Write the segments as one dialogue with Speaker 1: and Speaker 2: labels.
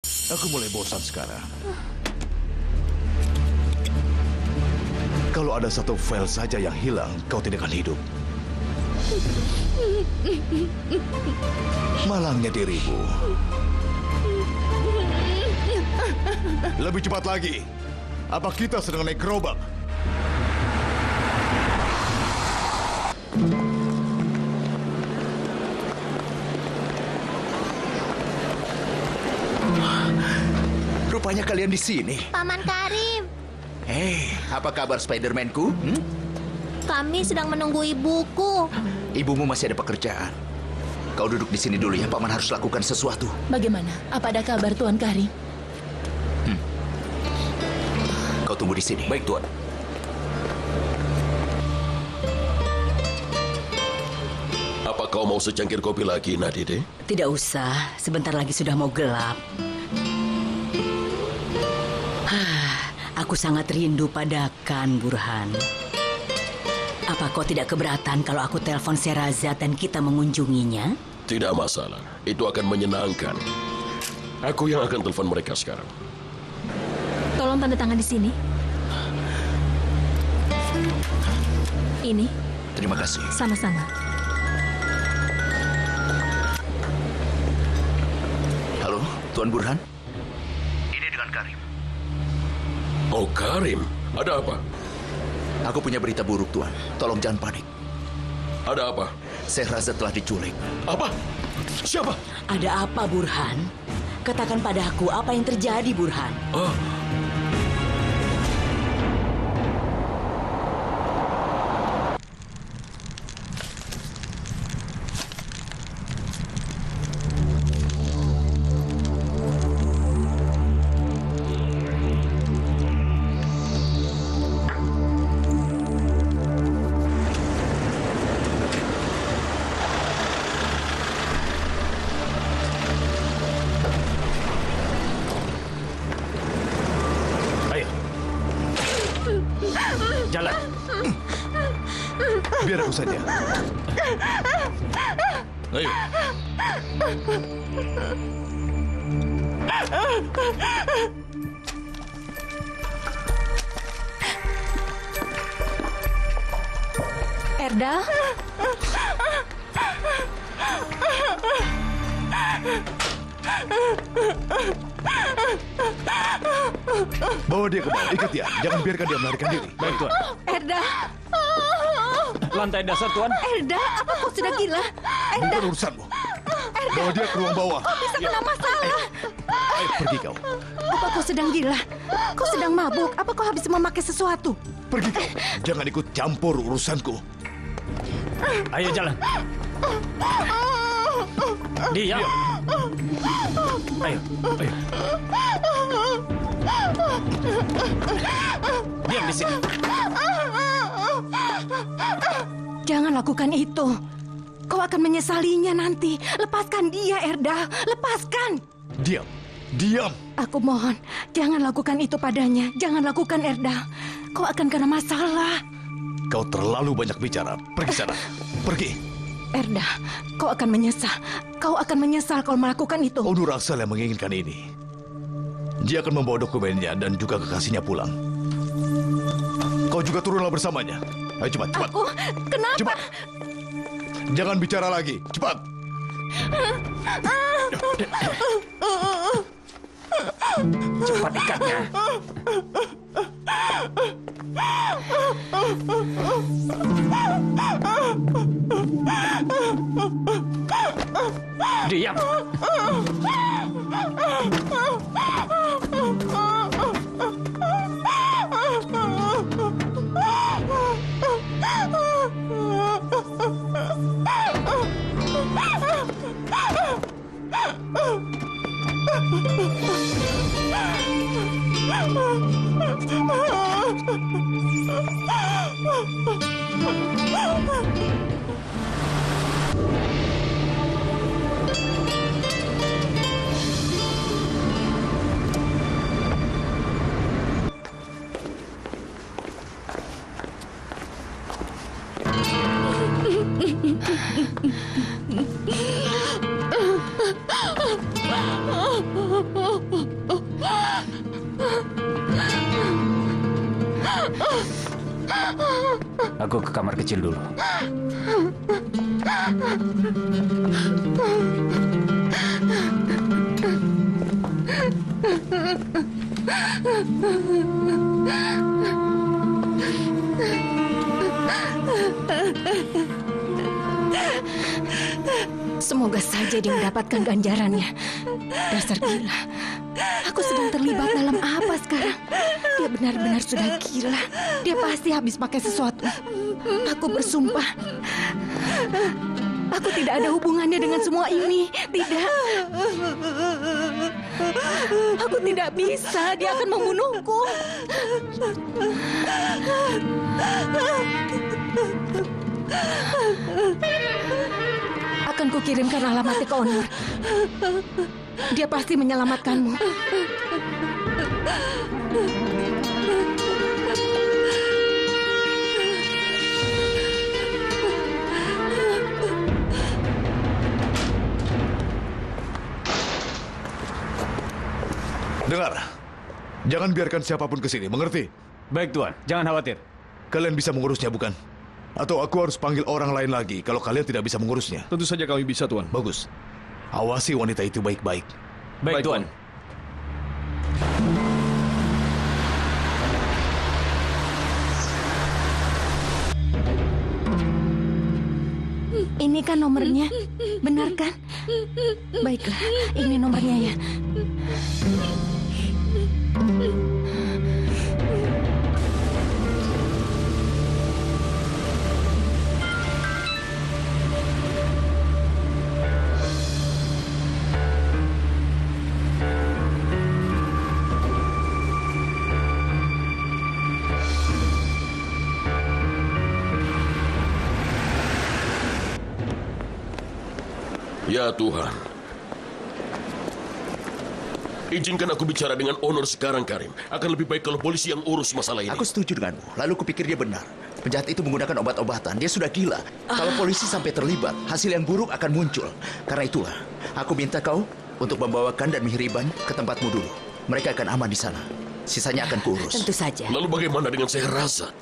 Speaker 1: Aku mulai bosan sekarang. Kalau ada satu file saja yang hilang, kau tidak akan hidup. Malangnya dirimu. Lebih cepat lagi. Apa kita sedang naik gerobak? Rupanya kalian di sini.
Speaker 2: Paman Karim,
Speaker 1: Hei, apa kabar Spiderman-ku?
Speaker 2: kami sedang menunggu ibuku.
Speaker 1: Ibumu masih ada pekerjaan. Kau duduk di sini dulu ya, Paman harus lakukan sesuatu.
Speaker 3: Bagaimana? Apa ada kabar Tuan Karim?
Speaker 1: Kau tunggu di sini. Baik, Tuan.
Speaker 4: Apa kau mau secangkir kopi lagi, Nadide?
Speaker 3: Tidak usah, sebentar lagi sudah mau gelap. Aku sangat rindu padakan, Burhan. Apa kau tidak keberatan kalau aku telepon Sherazad dan kita mengunjunginya?
Speaker 4: Tidak masalah, itu akan menyenangkan. Aku yang akan telepon mereka sekarang.
Speaker 3: Tolong tanda tangan di sini. Ini,
Speaker 1: Terima kasih.
Speaker 3: sama-sama.
Speaker 1: Halo, Tuan Burhan? Ini dengan Karim.
Speaker 4: Oh, Karim, ada apa?
Speaker 1: Aku punya berita buruk, Tuan. Tolong jangan panik.
Speaker 4: Ada apa?
Speaker 1: Sherazad telah diculik.
Speaker 4: Apa? Siapa?
Speaker 3: Ada apa, Burhan? Katakan padaku apa yang terjadi, Burhan.
Speaker 4: Ah,
Speaker 1: Ayo. Jalan. Biar aku saja. Ayo.
Speaker 3: Erda?
Speaker 1: Bawa dia ke bawah, ikat dia. Jangan biarkan dia melarikan diri.
Speaker 5: Baik, Tuan.
Speaker 3: Erda?
Speaker 5: Lantai dasar, Tuan.
Speaker 3: Erda, apa kau sudah gila? Erda,
Speaker 1: Bukan urusanmu. Bawa dia ke ruang bawah.
Speaker 3: bisa kena masalah.
Speaker 1: Ayo, pergi kau.
Speaker 3: Apa kau sedang gila? Kau sedang mabuk? Apa kau habis memakai sesuatu?
Speaker 1: Pergi kau. Jangan ikut campur urusanku.
Speaker 5: Ayo jalan. Diam. Ayo, ayo. Diam di sini.
Speaker 3: Jangan lakukan itu. Kau akan menyesalinya nanti. Lepaskan dia, Erda. Lepaskan.
Speaker 1: Diam. Diam.
Speaker 3: Aku mohon, jangan lakukan itu padanya. Jangan lakukan, Erda. Kau akan kena masalah.
Speaker 1: Kau terlalu banyak bicara. Pergi sana. Pergi.
Speaker 3: Erda, kau akan menyesal. Kau akan menyesal kalau melakukan itu.
Speaker 1: Onur Aksal yang menginginkan ini. Dia akan membawa dokumennya dan juga kekasihnya pulang. Kau juga turunlah bersamanya. Ayo cepat, cepat.
Speaker 3: Aku, kenapa?
Speaker 1: Cepat. Jangan bicara lagi. Cepat.
Speaker 5: Cepat ikatnya. Diam. Aku ke kamar kecil dulu.
Speaker 3: Semoga saja dia mendapatkan ganjarannya. Dasar gila. Aku sedang terlibat dalam apa sekarang? Dia benar-benar sudah gila. Dia pasti habis pakai sesuatu. Aku bersumpah. Aku tidak ada hubungannya dengan semua ini. Tidak. Aku tidak bisa. Dia akan membunuhku. Akan kukirimkan alamatnya ke Onur. Dia pasti menyelamatkanmu.
Speaker 1: Dengar, jangan biarkan siapapun ke sini, mengerti?
Speaker 5: Baik, Tuan. Jangan khawatir.
Speaker 1: Kalian bisa mengurusnya, bukan? Atau aku harus panggil orang lain lagi kalau kalian tidak bisa mengurusnya?
Speaker 6: Tentu saja kami bisa, Tuan.
Speaker 1: Bagus. Awasi wanita itu baik-baik.
Speaker 5: Baik, Tuan.
Speaker 3: Ini kan nomornya, benar kan? Baiklah, ini nomornya ya.
Speaker 4: Ya Tuhan. Izinkan aku bicara dengan Onur sekarang, Karim. Akan lebih baik kalau polisi yang urus masalah ini.
Speaker 7: Aku setuju denganmu. Lalu kupikir dia benar. Penjahat itu menggunakan obat-obatan. Dia sudah gila. Kalau polisi sampai terlibat, hasil yang buruk akan muncul. Karena itulah, aku minta kau untuk membawakan dan Mihriban ke tempatmu dulu. Mereka akan aman di sana. Sisanya akan kuurus.
Speaker 3: Tentu saja.
Speaker 4: Lalu bagaimana dengan Sehrazad?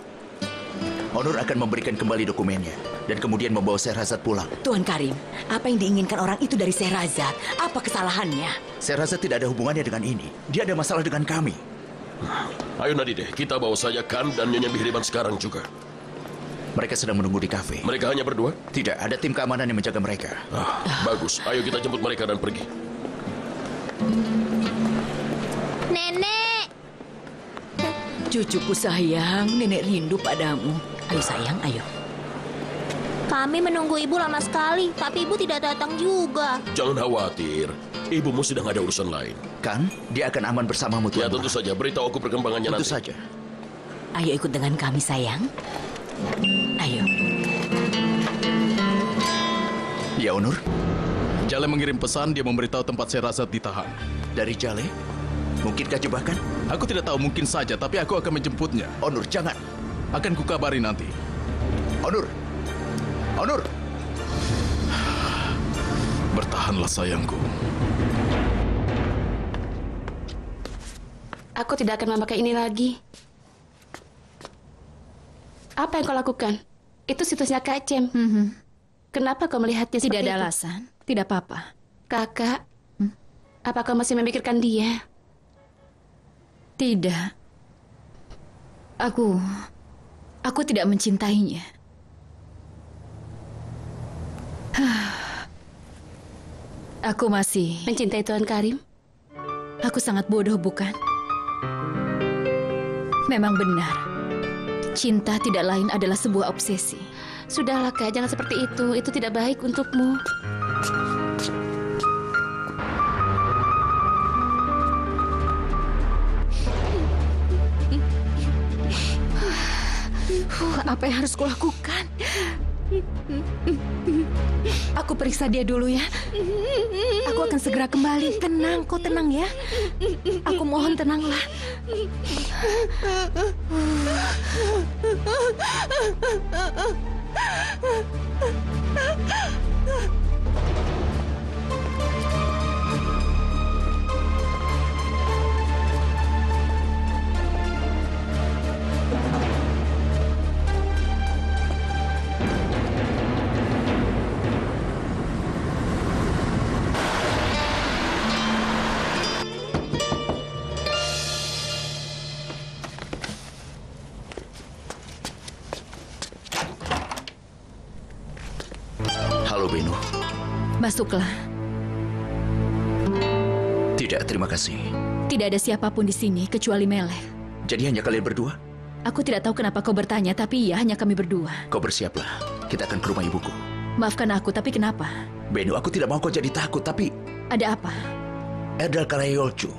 Speaker 7: Onur akan memberikan kembali dokumennya dan kemudian membawa Sehrazad pulang.
Speaker 3: Tuan Karim, apa yang diinginkan orang itu dari Sehrazad? Apa kesalahannya?
Speaker 7: Sehrazad tidak ada hubungannya dengan ini. Dia ada masalah dengan kami.
Speaker 4: Ayo Nadide, kita bawa saja Khan dan Nyonya Mihriban sekarang juga.
Speaker 7: Mereka sedang menunggu di kafe.
Speaker 4: Mereka hanya berdua?
Speaker 7: Tidak, ada tim keamanan yang menjaga mereka.
Speaker 4: Bagus, ayo kita jemput mereka dan pergi.
Speaker 2: Nenek!
Speaker 3: Cucuku sayang, nenek rindu padamu. Ayo sayang, ayo.
Speaker 2: Kami menunggu ibu lama sekali, tapi ibu tidak datang juga.
Speaker 4: Jangan khawatir, ibumu sedang ada urusan lain.
Speaker 7: Kan, dia akan aman bersamamu,
Speaker 4: Ya
Speaker 7: Tuan.
Speaker 4: tentu saja, beritahu aku perkembangannya
Speaker 7: Tentu
Speaker 4: nanti.
Speaker 7: saja.
Speaker 3: Ayo ikut dengan kami sayang. Ayo.
Speaker 7: Ya, Onur.
Speaker 6: Jale mengirim pesan, dia memberitahu tempat Sehrazad ditahan.
Speaker 7: Dari Jale? Mungkinkah jebakan?
Speaker 6: Aku tidak tahu, mungkin saja, tapi aku akan menjemputnya.
Speaker 7: Onur, jangan.
Speaker 6: Akan kukabari nanti.
Speaker 7: Onur! Onur!
Speaker 6: Bertahanlah sayangku.
Speaker 8: Aku tidak akan memakai ini lagi. Apa yang kau lakukan? Itu situsnya Kak Cem. Kenapa kau melihatnya
Speaker 9: Tidak
Speaker 8: seperti
Speaker 9: ada
Speaker 8: itu?
Speaker 9: alasan. Tidak apa-apa.
Speaker 8: Kakak, apa kau masih memikirkan dia?
Speaker 9: Tidak. Aku tidak mencintainya. Aku masih...
Speaker 8: Mencintai Tuan Karim?
Speaker 9: Aku sangat bodoh, bukan? Memang benar. Cinta tidak lain adalah sebuah obsesi.
Speaker 8: Sudahlah Kak, jangan seperti itu. Itu tidak baik untukmu.
Speaker 3: Apa yang harus kulakukan? Aku periksa dia dulu ya. Aku akan segera kembali. Tenang, kau tenang ya. Aku mohon tenanglah.
Speaker 9: Masuklah.
Speaker 7: Tidak, terima kasih.
Speaker 9: Tidak ada siapapun di sini kecuali Melek.
Speaker 7: Jadi hanya kalian berdua?
Speaker 9: Aku tidak tahu kenapa kau bertanya, tapi ya hanya kami berdua.
Speaker 7: Kau bersiaplah. Kita akan ke rumah ibuku.
Speaker 9: Maafkan aku, tapi kenapa?
Speaker 7: Beno, aku tidak mau kau jadi takut, tapi
Speaker 9: Ada apa?
Speaker 7: Erdal Karayolcu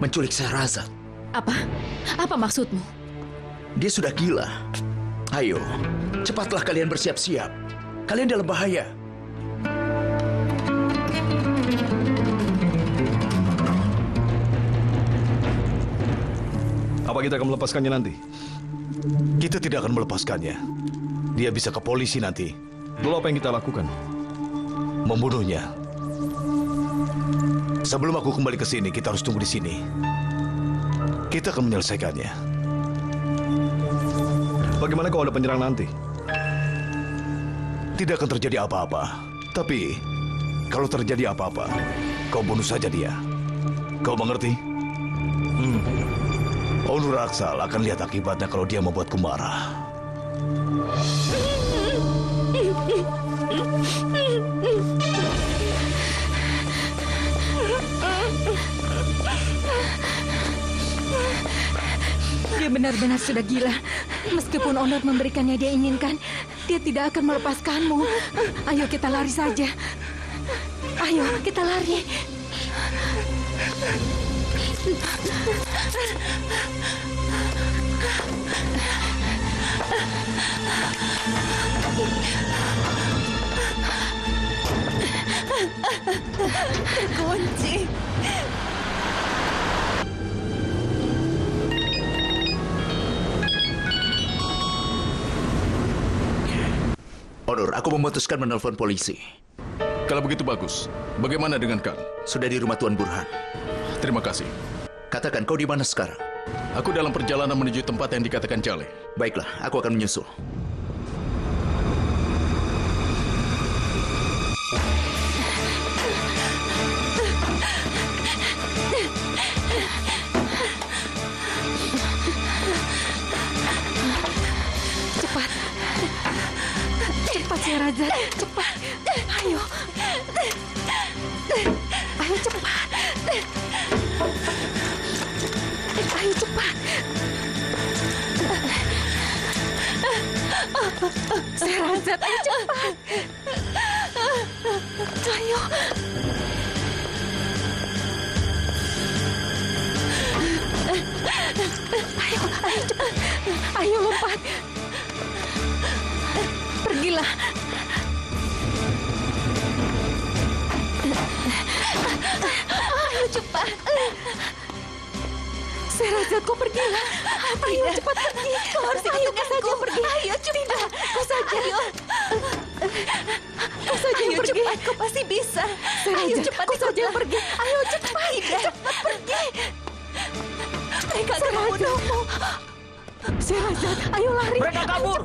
Speaker 7: menculik Syarazad.
Speaker 9: Apa? Apa maksudmu?
Speaker 7: Dia sudah gila. Ayo, cepatlah kalian bersiap-siap. Kalian dalam bahaya.
Speaker 1: Apa kita akan melepaskannya nanti? Kita tidak akan melepaskannya. Dia bisa ke polisi nanti. Lalu apa yang kita lakukan? Membunuhnya. Sebelum aku kembali ke sini, kita harus tunggu di sini. Kita akan menyelesaikannya. Bagaimana kalau ada penyerang nanti? Tidak akan terjadi apa-apa. Tapi, kalau terjadi apa-apa, kau bunuh saja dia. Kau mengerti? Onur Aksal akan lihat akibatnya kalau dia membuatku marah.
Speaker 3: Dia benar-benar sudah gila. Meskipun Onur memberikannya dia inginkan, dia tidak akan melepaskanmu. Ayo kita lari saja. Ayo kita lari.
Speaker 2: Kunci.
Speaker 7: Onur, aku memutuskan menelpon polisi.
Speaker 6: Kalau begitu bagus. Bagaimana dengan Kang?
Speaker 7: Sudah di rumah Tuan Burhan.
Speaker 6: Terima kasih.
Speaker 7: Katakan, kau di mana sekarang?
Speaker 6: Aku dalam perjalanan menuju tempat yang dikatakan Jale.
Speaker 7: Baiklah, aku akan menyusul.
Speaker 3: Cepat. Cepat, Syarazad. Cepat. Ayo. Ayo cepat. Ayo cepat. Syarazad, ayo cepat. Ayo. Ayo cepat. Ayo lompat. Pergilah. Ayo cepat. Syarazad, kau pergilah. Ayo cepat pergi. Kau harus ikut saja pergi. Ayo cepat. Kau saja. Kau saja
Speaker 2: Ayo
Speaker 3: pergi.
Speaker 2: cepat, kau pasti bisa. Ayo cepat,
Speaker 3: kau saja
Speaker 2: ikutlah.
Speaker 3: pergi. Ayo cepat.
Speaker 2: Cepat pergi. Mereka akan
Speaker 3: Syarazad.
Speaker 2: membunuhmu.
Speaker 3: Syarazad, ayo lari.
Speaker 5: Mereka kabur.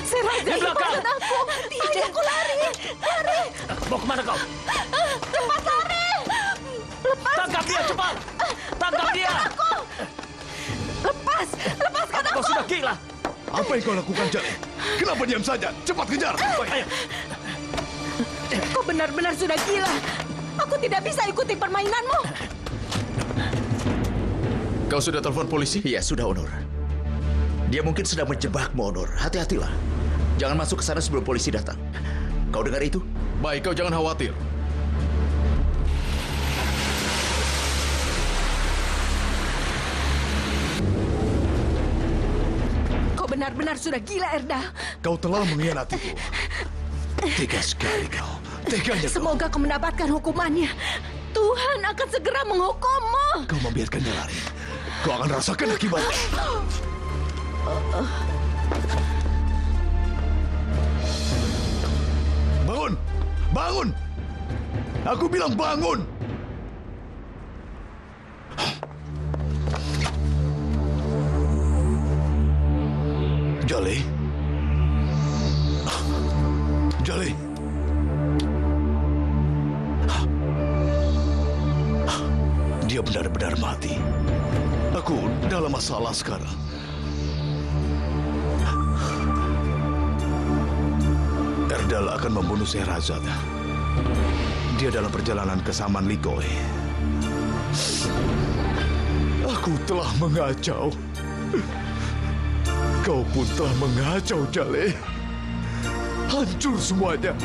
Speaker 3: Syarazad,
Speaker 5: Di belakang.
Speaker 3: ikutin aku. Ayo aku lari. Lari.
Speaker 5: Mau kemana kau?
Speaker 3: Cepat lari. Lepas.
Speaker 5: Tangkap dia cepat! Tangkap dia!
Speaker 3: Lepas. Lepaskan
Speaker 5: Kau
Speaker 3: aku.
Speaker 5: sudah gila!
Speaker 1: Apa yang kau lakukan, Jale? Kenapa diam saja? Cepat kejar!
Speaker 5: Ayo.
Speaker 3: Kau benar-benar sudah gila. Aku tidak bisa ikuti permainanmu.
Speaker 6: Kau sudah telepon polisi?
Speaker 7: Iya, sudah, Onur. Dia mungkin sedang menjebakmu, Onur. Hati-hatilah. Jangan masuk ke sana sebelum polisi datang. Kau dengar itu?
Speaker 6: Baik, kau jangan khawatir.
Speaker 3: Kau benar-benar sudah gila, Erda.
Speaker 1: Kau telah mengkhianatiku. Tega sekali kau. Teganya kau.
Speaker 3: Semoga kau mendapatkan hukumannya. Tuhan akan segera menghukummu.
Speaker 1: Kau membiarkannya lari. Kau akan rasakan akibatnya. Bangun! Bangun! Aku bilang bangun! Jale? Jale? Dia benar-benar mati. Aku dalam masalah sekarang. Adal akan membunuh Sherazad. Dia dalam perjalanan ke Saman Likoy. Aku telah mengacau. Kau pun telah mengacau, Jaleh. Hancur semuanya.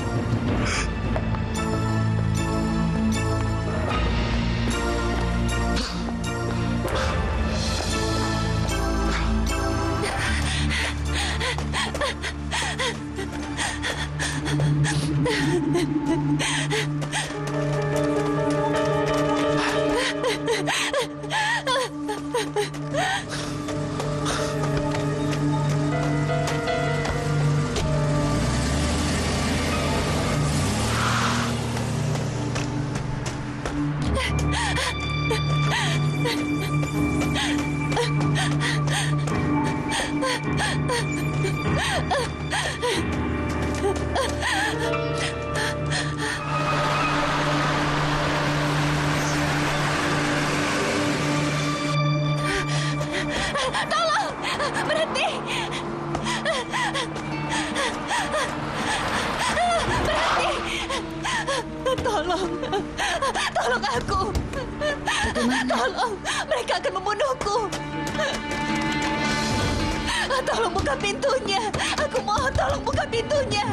Speaker 2: Tolong! Berhenti! Berhenti! Tolong! Tolong aku! Tolong! Mereka akan membunuhku! Tolong buka pintunya! Aku mohon, tolong buka pintunya!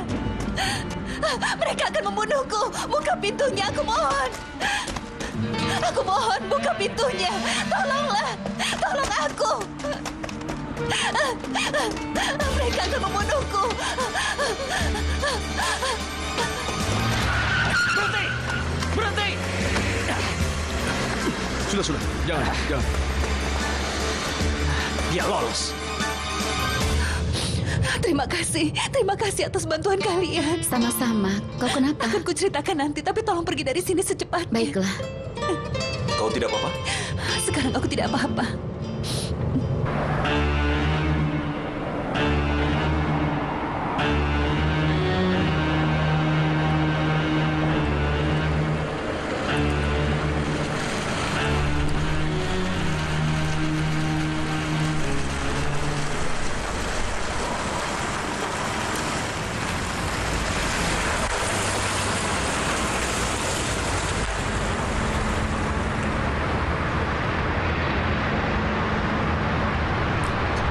Speaker 2: Mereka akan membunuhku! Buka pintunya, aku mohon! Aku mohon, buka pintunya! Tolonglah! Tolong aku! Mereka akan membunuhku!
Speaker 5: Berhenti! Berhenti!
Speaker 6: Sudah. Jangan.
Speaker 5: Dia lolos.
Speaker 3: Terima kasih atas bantuan kalian.
Speaker 9: Sama-sama. Kau kenapa?
Speaker 3: Akan kuceritakan nanti, tapi tolong pergi dari sini secepatnya.
Speaker 9: Baiklah.
Speaker 7: Kau tidak apa-apa?
Speaker 3: Sekarang aku tidak apa-apa.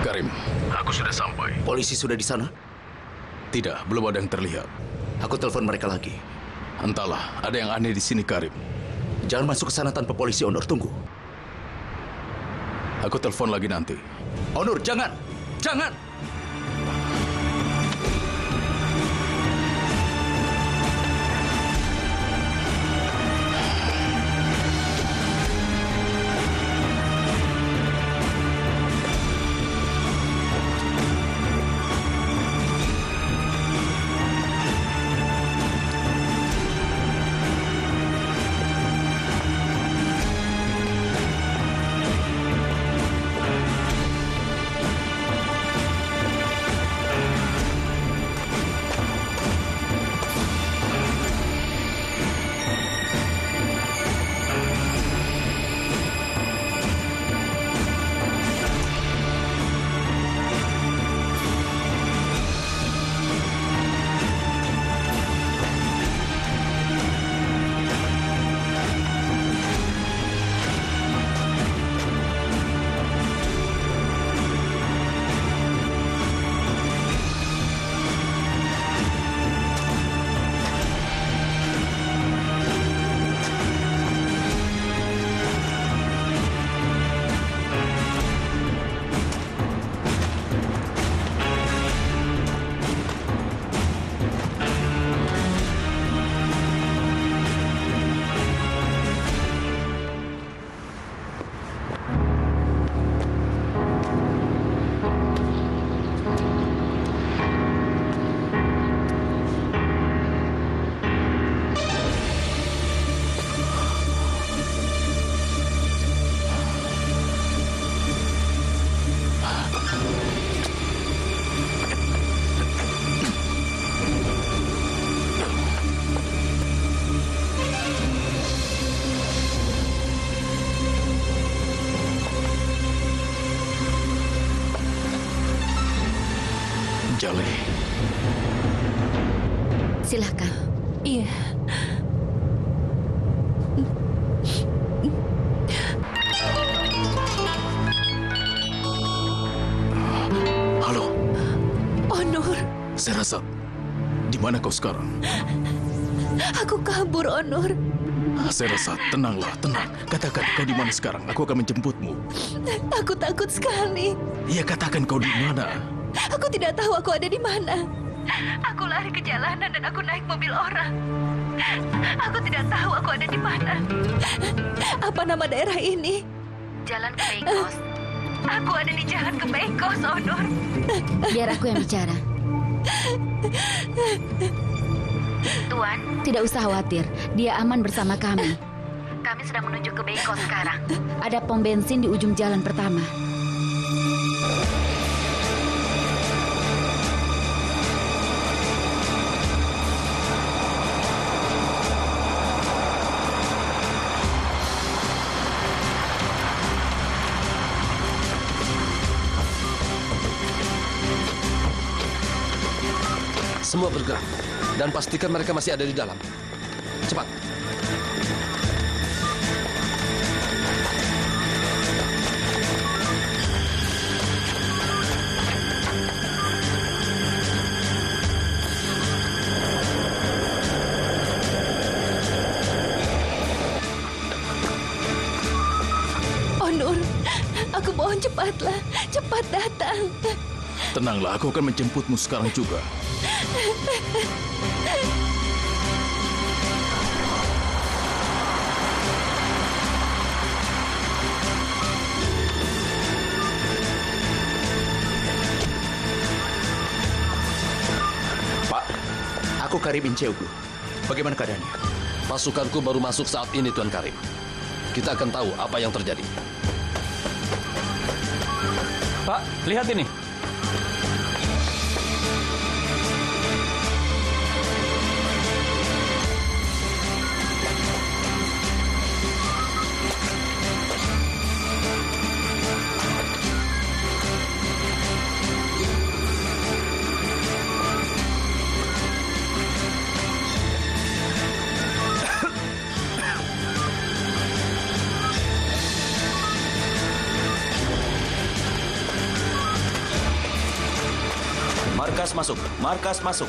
Speaker 6: Karim, aku sudah sampai.
Speaker 7: Polisi sudah di sana?
Speaker 6: Tidak, belum ada yang terlihat.
Speaker 7: Aku telepon mereka lagi.
Speaker 6: Entahlah, ada yang aneh di sini, Karim.
Speaker 7: Jangan masuk ke sana tanpa polisi, Onur. Tunggu.
Speaker 6: Aku telepon lagi nanti.
Speaker 7: Onur, jangan! Jangan!
Speaker 6: Sherazad, di mana kau sekarang?
Speaker 2: Aku kabur, Onur.
Speaker 6: Sherazad, tenanglah, tenang. Katakan kau di mana sekarang. Aku akan menjemputmu.
Speaker 2: Aku takut sekali.
Speaker 6: Iya, katakan kau di mana.
Speaker 2: Aku tidak tahu aku ada di mana. Aku lari ke jalanan dan aku naik mobil orang. Aku tidak tahu aku ada di mana. Apa nama daerah ini?
Speaker 3: Jalan ke Bengkos.
Speaker 2: Aku ada di jalan ke Bengkos, Onur.
Speaker 3: Biar aku yang bicara. Tuan, tidak usah khawatir. Dia aman bersama kami. Kami sedang menuju ke Bengkos sekarang. Ada pom bensin di ujung jalan pertama.
Speaker 10: Semua bergerak. Dan pastikan mereka masih ada di dalam. Cepat.
Speaker 2: Onur, aku mohon cepatlah. Cepat datang.
Speaker 6: Tenanglah, aku akan menjemputmu sekarang juga.
Speaker 7: Pak, aku Karim Inceoglu. Bagaimana keadaannya?
Speaker 10: Pasukanku baru masuk saat ini, Tuan Karim. Kita akan tahu apa yang terjadi.
Speaker 5: Pak, lihat ini. Markas masuk.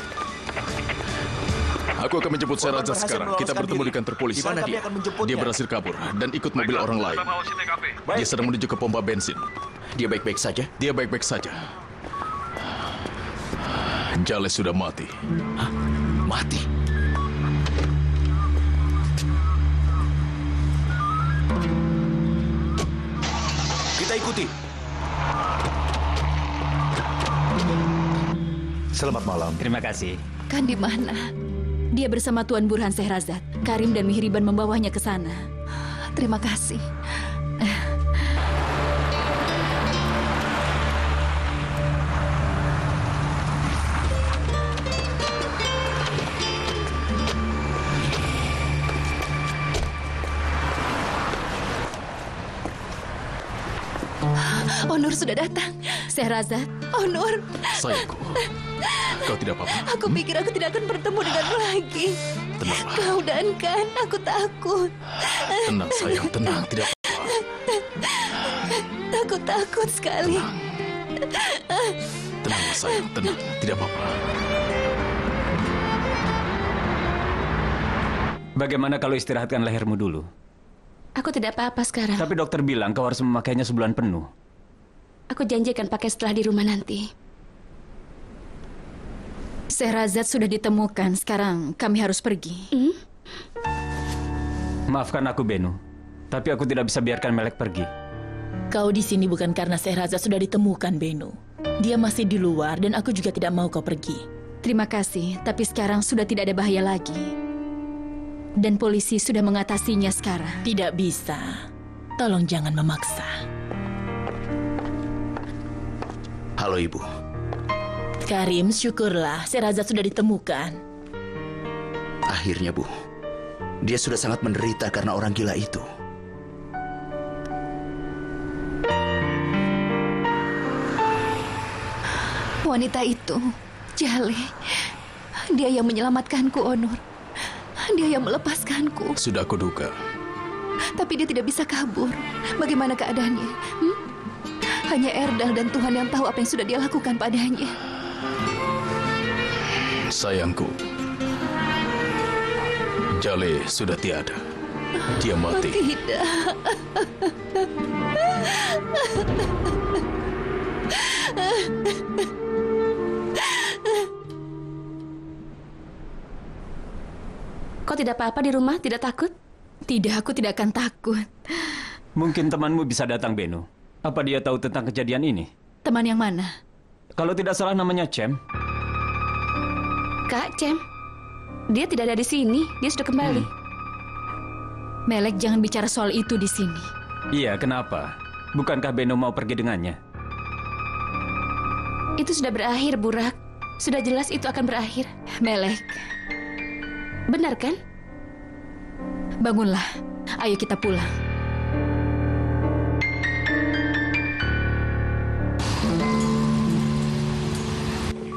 Speaker 6: Aku akan menjemput Sherazad sekarang. Kita bertemu di kantor polisi.
Speaker 7: Di mana dia?
Speaker 6: Dia berhasil kabur dan ikut mobil orang lain. Dia sedang menuju ke pompa bensin.
Speaker 7: Dia baik-baik saja?
Speaker 6: Dia baik-baik saja. Jales sudah mati.
Speaker 7: Hah? Mati?
Speaker 5: Kita ikuti.
Speaker 1: Selamat malam.
Speaker 5: Terima kasih.
Speaker 2: Kan di mana?
Speaker 9: Dia bersama Tuan Burhan Sherazad. Karim dan Mihriban membawanya ke sana.
Speaker 2: Terima kasih. Onur sudah datang.
Speaker 9: Sherazad,
Speaker 2: Onur.
Speaker 6: Sayangku, kau tidak apa-apa.
Speaker 2: Aku pikir aku tidak akan bertemu denganmu lagi.
Speaker 6: Tenanglah.
Speaker 2: Kau dan Kan, aku takut.
Speaker 6: Tenang sayang, tenang. Tidak apa-apa.
Speaker 2: Aku takut sekali.
Speaker 6: Tenanglah sayang, tenang. Tidak apa-apa.
Speaker 5: Bagaimana kalau istirahatkan lehermu dulu?
Speaker 8: Aku tidak apa-apa sekarang.
Speaker 5: Tapi dokter bilang kau harus memakainya sebulan penuh.
Speaker 8: Aku janji akan pakai setelah di rumah nanti.
Speaker 9: Sherazad sudah ditemukan. Sekarang kami harus pergi.
Speaker 5: Maafkan aku, Benu. Tapi aku tidak bisa biarkan Melek pergi.
Speaker 11: Kau di sini bukan karena Sherazad sudah ditemukan, Benu. Dia masih di luar dan aku juga tidak mau kau pergi.
Speaker 9: Terima kasih, tapi sekarang sudah tidak ada bahaya lagi. Dan polisi sudah mengatasinya sekarang.
Speaker 11: Tidak bisa. Tolong jangan memaksa.
Speaker 7: Halo, Ibu.
Speaker 11: Karim, syukurlah Sherazad sudah ditemukan.
Speaker 7: Akhirnya, Bu. Dia sudah sangat menderita karena orang gila itu.
Speaker 2: Wanita itu, Jale. Dia yang menyelamatkanku, Onur. Dia yang melepaskanku.
Speaker 6: Sudah aku duga.
Speaker 2: Tapi dia tidak bisa kabur. Bagaimana keadaannya? Hanya Erdal dan Tuhan yang tahu apa yang sudah dia lakukan padanya.
Speaker 6: Sayangku, Jale sudah tiada. Dia mati.
Speaker 2: Tidak.
Speaker 8: Kau tidak apa-apa di rumah? Tidak takut?
Speaker 3: Tidak, aku tidak akan takut.
Speaker 5: Mungkin temanmu bisa datang, Beno. Apa dia tahu tentang kejadian ini?
Speaker 3: Teman yang mana?
Speaker 5: Kalau tidak salah namanya Cem.
Speaker 8: Kak Cem, dia tidak ada di sini. Dia sudah kembali.
Speaker 3: Melek, jangan bicara soal itu di sini.
Speaker 5: Iya, kenapa? Bukankah Beno mau pergi dengannya?
Speaker 8: Itu sudah berakhir, Burak. Sudah jelas itu akan berakhir.
Speaker 3: Melek,
Speaker 8: benar kan?
Speaker 3: Bangunlah. Ayo kita pulang.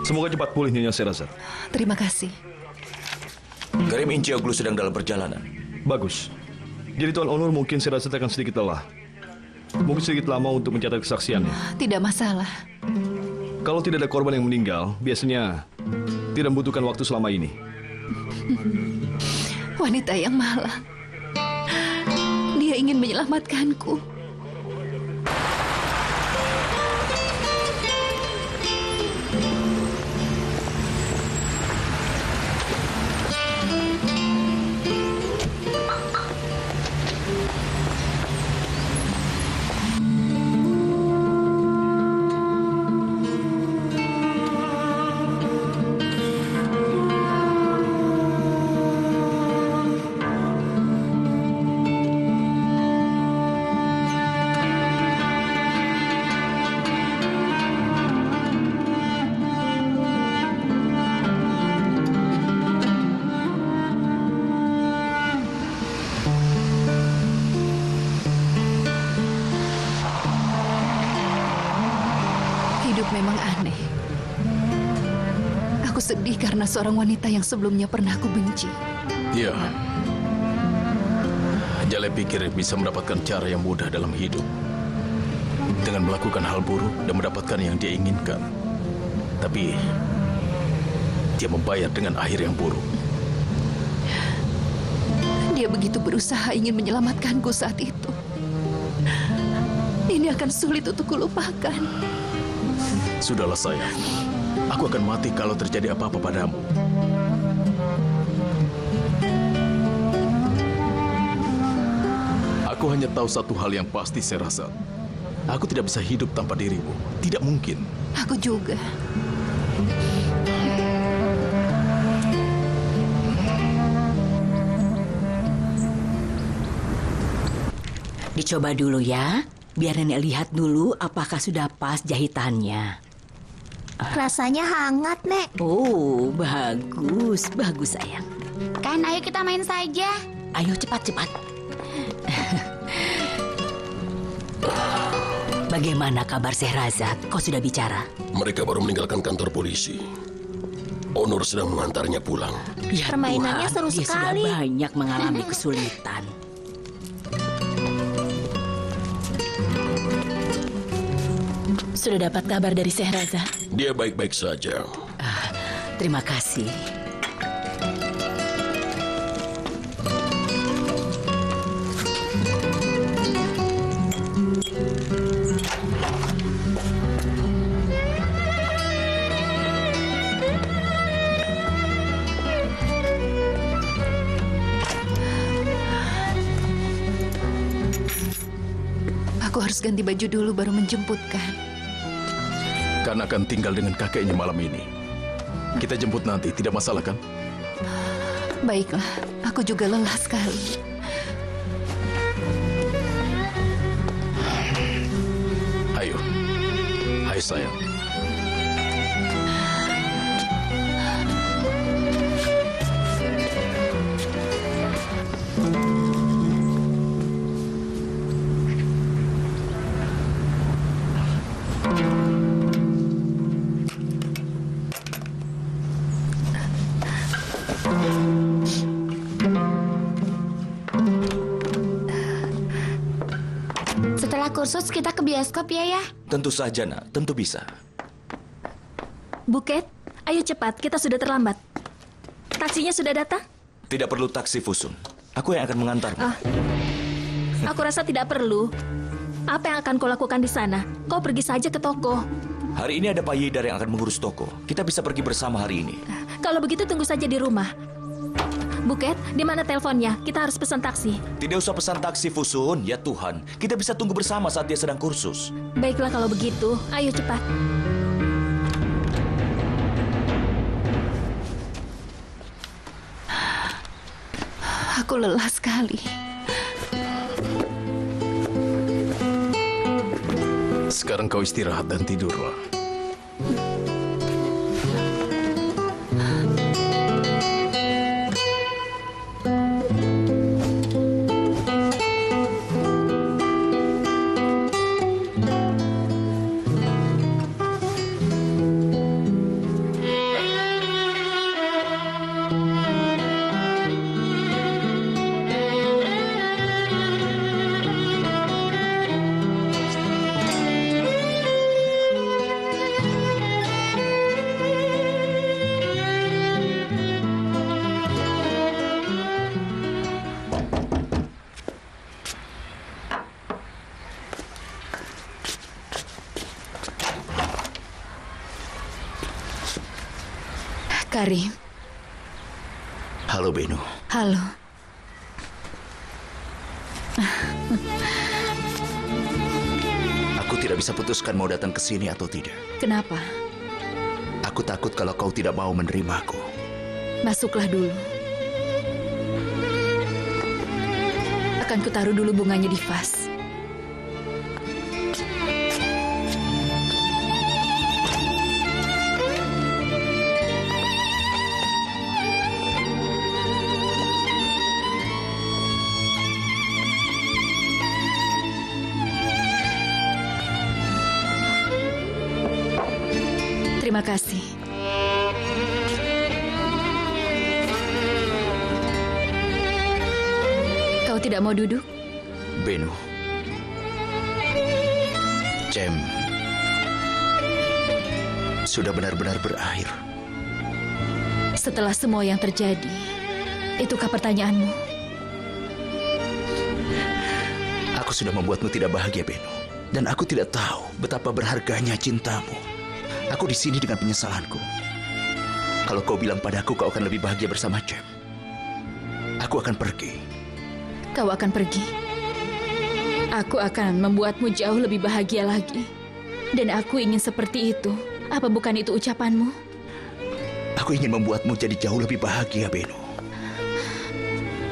Speaker 1: Semoga cepat pulih, Nyonya Sherazad.
Speaker 2: Terima kasih.
Speaker 7: Karim Inceoglu sedang dalam perjalanan.
Speaker 1: Bagus. Jadi Tuan Onur mungkin Sherazad akan sedikit lelah. Mungkin sedikit lama untuk mencatat kesaksiannya.
Speaker 2: Tidak masalah.
Speaker 1: Kalau tidak ada korban yang meninggal, biasanya tidak membutuhkan waktu selama ini.
Speaker 2: Wanita yang malang. Dia ingin menyelamatkanku. Memang aneh. Aku sedih karena seorang wanita yang sebelumnya pernah aku benci.
Speaker 6: Iya. Jale pikir bisa mendapatkan cara yang mudah dalam hidup. Dengan melakukan hal buruk dan mendapatkan yang dia inginkan. Tapi dia membayar dengan akhir yang buruk.
Speaker 2: Dia begitu berusaha ingin menyelamatkanku saat itu. Ini akan sulit untuk kulupakan.
Speaker 6: Sudahlah sayang, aku akan mati kalau terjadi apa-apa padamu. Aku hanya tahu satu hal yang pasti, Sherazad. Aku tidak bisa hidup tanpa dirimu. Tidak mungkin.
Speaker 2: Aku juga.
Speaker 12: Dicoba dulu ya, biar nenek lihat dulu apakah sudah pas jahitannya.
Speaker 13: Rasanya hangat, Nek.
Speaker 12: Oh, bagus. Bagus, sayang.
Speaker 13: Kan, ayo kita main saja.
Speaker 12: Ayo, cepat-cepat. Bagaimana kabar Sherazad? Kau sudah bicara?
Speaker 4: Mereka baru meninggalkan kantor polisi. Onur sedang mengantarnya pulang.
Speaker 12: Ya,
Speaker 13: permainannya
Speaker 12: Tuhan,
Speaker 13: seru
Speaker 12: dia
Speaker 13: sekali.
Speaker 12: Sudah banyak mengalami kesulitan.
Speaker 11: Sudah dapat kabar dari Sherazad?
Speaker 4: Dia baik-baik saja.
Speaker 12: Terima kasih.
Speaker 2: Aku harus ganti baju dulu baru menjemputkan.
Speaker 6: Karena akan tinggal dengan kakeknya malam ini. Kita jemput nanti, tidak masalah kan?
Speaker 2: Baiklah, aku juga lelah sekali.
Speaker 6: Ayo. Hai sayang.
Speaker 13: Setelah kursus kita ke bioskop ya.
Speaker 7: Tentu saja, Nak. Tentu bisa.
Speaker 3: Buket, Ayo cepat, kita sudah terlambat. Taksinya sudah datang?
Speaker 7: Tidak perlu taksi, Fusun. Aku yang akan mengantarmu.
Speaker 3: Aku rasa tidak perlu. Apa yang akan kau lakukan di sana? Kau pergi saja ke toko.
Speaker 7: Hari ini ada Pak Yidar yang akan mengurus toko. Kita bisa pergi bersama hari ini.
Speaker 3: Kalau begitu tunggu saja di rumah. Buket, di mana teleponnya? Kita harus pesan taksi.
Speaker 7: Tidak usah pesan taksi, Fusun. Ya Tuhan, kita bisa tunggu bersama saat dia sedang kursus.
Speaker 3: Baiklah kalau begitu. Ayo cepat. Aku lelah sekali.
Speaker 6: Sekarang kau istirahat dan tidurlah.
Speaker 3: Karim.
Speaker 7: Halo, Beno.
Speaker 3: Halo.
Speaker 7: Aku tidak bisa putuskan mau datang ke sini atau tidak.
Speaker 3: Kenapa?
Speaker 7: Aku takut kalau kau tidak mau menerimaku.
Speaker 3: Masuklah dulu. Akan kutaruh dulu bunganya di vas. Terima kasih. Kau tidak mau duduk?
Speaker 7: Beno. Cem. Sudah benar-benar berakhir.
Speaker 3: Setelah semua yang terjadi, itukah pertanyaanmu?
Speaker 7: Aku sudah membuatmu tidak bahagia, Beno. Dan aku tidak tahu betapa berharganya cintamu. Aku di sini dengan penyesalanku. Kalau kau bilang padaku kau akan lebih bahagia bersama Cem, aku akan pergi.
Speaker 3: Kau akan pergi. Aku akan membuatmu jauh lebih bahagia lagi. Dan aku ingin seperti itu. Apa bukan itu ucapanmu?
Speaker 7: Aku ingin membuatmu jadi jauh lebih bahagia, Beno.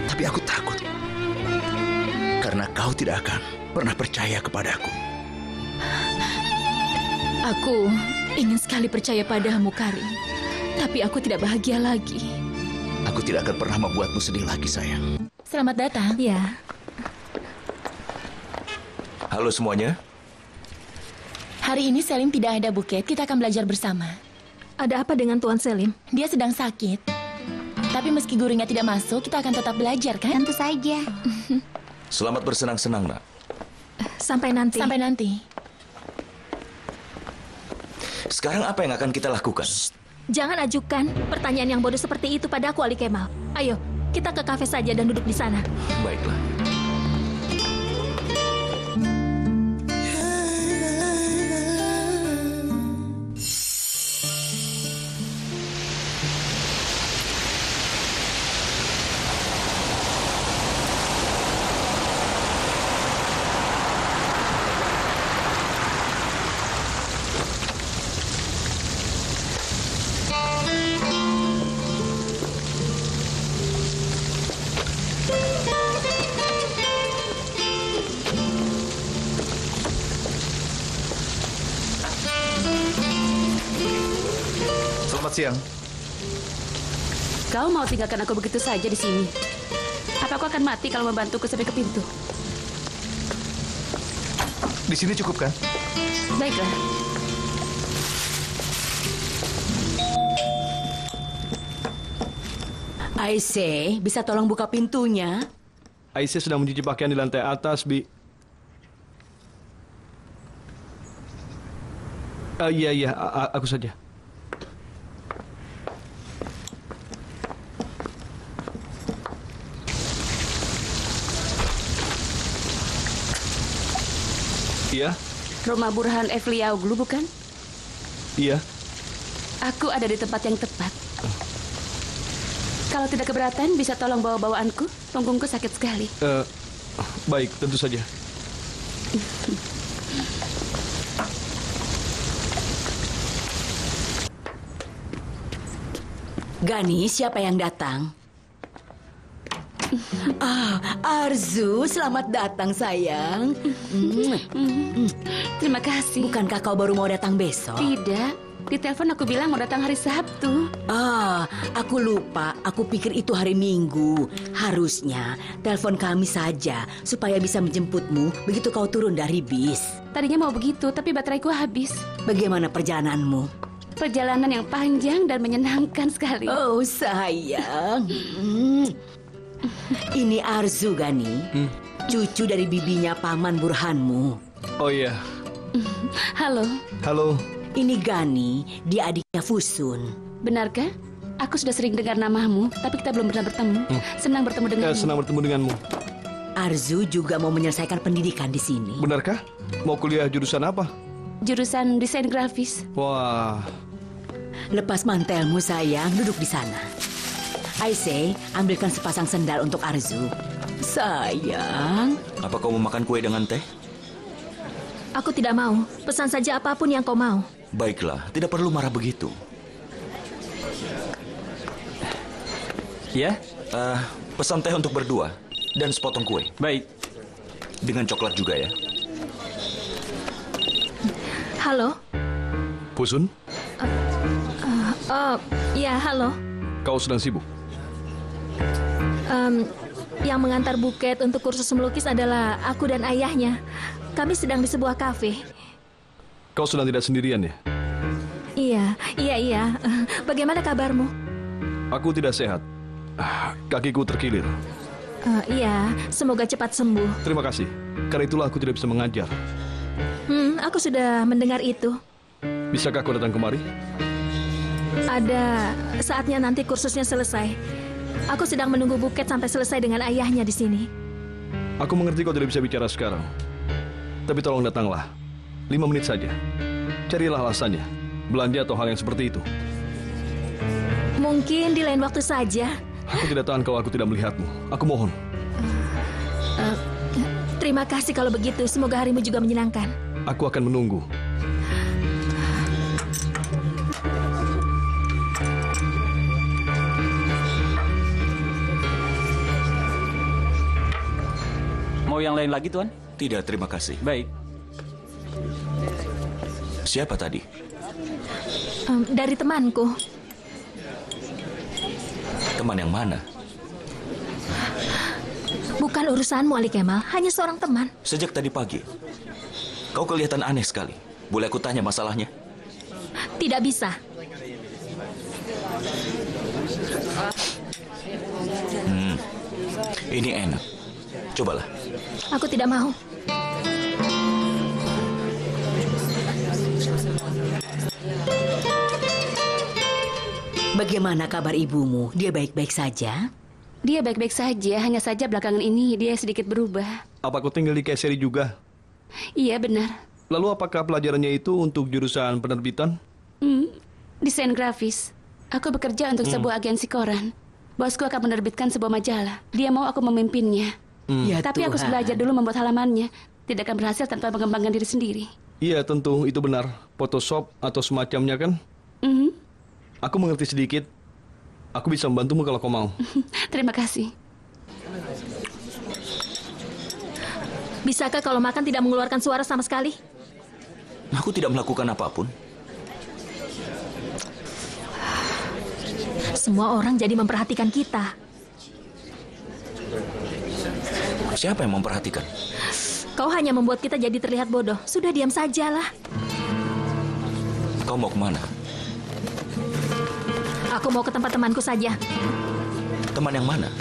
Speaker 7: Tapi aku takut. Karena kau tidak akan pernah percaya kepadaku.
Speaker 3: Aku ingin sekali percaya padamu, Karim. Tapi aku tidak bahagia lagi.
Speaker 7: Aku tidak akan pernah membuatmu sedih lagi, sayang.
Speaker 11: Selamat datang.
Speaker 3: Ya.
Speaker 7: Halo semuanya.
Speaker 11: Hari ini Selim tidak ada, Buket. Kita akan belajar bersama.
Speaker 3: Ada apa dengan Tuan Selim?
Speaker 11: Dia sedang sakit. Tapi meski gurunya tidak masuk, kita akan tetap belajar, kan?
Speaker 13: Tentu saja.
Speaker 7: Selamat bersenang-senang, nak.
Speaker 3: Sampai nanti.
Speaker 11: Sampai nanti.
Speaker 7: Sekarang apa yang akan kita lakukan?
Speaker 3: Jangan ajukan pertanyaan yang bodoh seperti itu padaku, Ali Kemal. Ayo, kita ke kafe saja dan duduk di sana.
Speaker 7: Baiklah.
Speaker 1: Selamat siang.
Speaker 8: Kau mau tinggalkan aku begitu saja di sini? Apa aku akan mati kalau membantuku sampai ke pintu?
Speaker 1: Di sini cukup kan?
Speaker 8: Baiklah.
Speaker 12: Aisyah, bisa tolong buka pintunya?
Speaker 14: Aisyah sedang mencuci pakaian di lantai atas, Bi. Iya, aku saja. Iya?
Speaker 8: Rumah Burhan Evliaoglu, bukan?
Speaker 14: Iya.
Speaker 8: Aku ada di tempat yang tepat. Kalau tidak keberatan, bisa tolong bawa bawaanku? Punggungku sakit sekali.
Speaker 14: Baik, tentu saja.
Speaker 12: Gani, siapa yang datang? Arzu, selamat datang sayang.
Speaker 8: Terima kasih.
Speaker 12: Bukankah kau baru mau datang besok?
Speaker 8: Tidak, di telepon aku bilang mau datang hari Sabtu.
Speaker 12: Aku lupa. Aku pikir itu hari Minggu. Harusnya telepon kami saja supaya bisa menjemputmu begitu kau turun dari bis.
Speaker 8: Tadinya mau begitu, tapi bateraiku habis.
Speaker 12: Bagaimana perjalananmu?
Speaker 8: Perjalanan yang panjang dan menyenangkan sekali.
Speaker 12: Oh sayang. Ini Arzu, Gani. Cucu dari bibinya paman Burhanmu.
Speaker 14: Oh iya.
Speaker 8: Halo.
Speaker 14: Halo.
Speaker 12: Ini Gani, dia adiknya Fusun.
Speaker 8: Benarkah? Aku sudah sering dengar namamu, tapi kita belum pernah bertemu. Senang bertemu denganmu.
Speaker 14: Senang bertemu denganmu.
Speaker 12: Arzu juga mau menyelesaikan pendidikan di sini.
Speaker 14: Benarkah? Mau kuliah jurusan apa?
Speaker 8: Jurusan desain grafis.
Speaker 14: Wah.
Speaker 12: Lepas mantelmu sayang, duduk di sana. Aisy, ambilkan sepasang sendal untuk Arzu. Sayang.
Speaker 15: Apa kau mau makan kue dengan teh?
Speaker 3: Aku tidak mau. Pesan saja apapun yang kau mau.
Speaker 15: Baiklah, tidak perlu marah begitu.
Speaker 5: Ya?
Speaker 15: Pesan teh untuk berdua dan sepotong kue.
Speaker 5: Baik.
Speaker 15: Dengan coklat juga ya.
Speaker 3: Halo?
Speaker 14: Fusun?
Speaker 3: Ya, halo.
Speaker 14: Kau sedang sibuk?
Speaker 3: Yang mengantar buket untuk kursus melukis adalah aku dan ayahnya. Kami sedang di sebuah kafe.
Speaker 14: Kau sedang tidak sendirian ya?
Speaker 3: Iya. Bagaimana kabarmu?
Speaker 14: Aku tidak sehat. Kakiku terkilir.
Speaker 3: Iya, semoga cepat sembuh.
Speaker 14: Terima kasih. Karena itulah aku tidak bisa mengajar.
Speaker 3: Aku sudah mendengar itu.
Speaker 14: Bisakah kau datang kemari?
Speaker 3: Ada saatnya nanti kursusnya selesai. Aku sedang menunggu buket sampai selesai dengan ayahnya di sini.
Speaker 14: Aku mengerti kau tidak bisa bicara sekarang. Tapi tolong datanglah. 5 menit saja. Carilah alasannya. Belanja atau hal yang seperti itu.
Speaker 3: Mungkin di lain waktu saja.
Speaker 14: Aku tidak tahan kalau aku tidak melihatmu. Aku mohon.
Speaker 3: Terima kasih kalau begitu. Semoga harimu juga menyenangkan.
Speaker 14: Aku akan menunggu.
Speaker 5: Mau yang lain lagi, Tuan?
Speaker 15: Tidak, terima kasih.
Speaker 5: Baik.
Speaker 15: Siapa tadi?
Speaker 3: Dari temanku.
Speaker 15: Teman yang mana?
Speaker 3: Bukan urusanmu, Ali Kemal. Hanya seorang teman.
Speaker 15: Sejak tadi pagi. Kau kelihatan aneh sekali. Boleh aku tanya masalahnya?
Speaker 3: Tidak bisa.
Speaker 15: Ini enak. Cobalah.
Speaker 3: Aku tidak mau.
Speaker 12: Bagaimana kabar ibumu? Dia baik-baik saja?
Speaker 8: Dia baik-baik saja, hanya saja belakangan ini dia sedikit berubah.
Speaker 14: Apa kau tinggal di Kayseri juga?
Speaker 8: Iya, benar.
Speaker 14: Lalu apakah pelajarannya itu untuk jurusan penerbitan?
Speaker 8: Desain grafis. Aku bekerja untuk sebuah agensi koran. Bosku akan menerbitkan sebuah majalah. Dia mau aku memimpinnya.
Speaker 12: Ya,
Speaker 8: tapi aku harus belajar dulu membuat halamannya. Tidak akan berhasil tanpa mengembangkan diri sendiri.
Speaker 14: Iya, tentu. Itu benar. Photoshop atau semacamnya kan? Aku mengerti sedikit. Aku bisa membantumu kalau kau mau.
Speaker 8: Terima kasih.
Speaker 3: Bisakah kalau makan tidak mengeluarkan suara sama sekali?
Speaker 15: Aku tidak melakukan apapun.
Speaker 3: Semua orang jadi memperhatikan kita.
Speaker 15: Siapa yang memperhatikan?
Speaker 3: Kau hanya membuat kita jadi terlihat bodoh. Sudah diam sajalah.
Speaker 15: Kau mau kemana?
Speaker 3: Aku mau ke tempat temanku saja.
Speaker 15: Teman yang mana?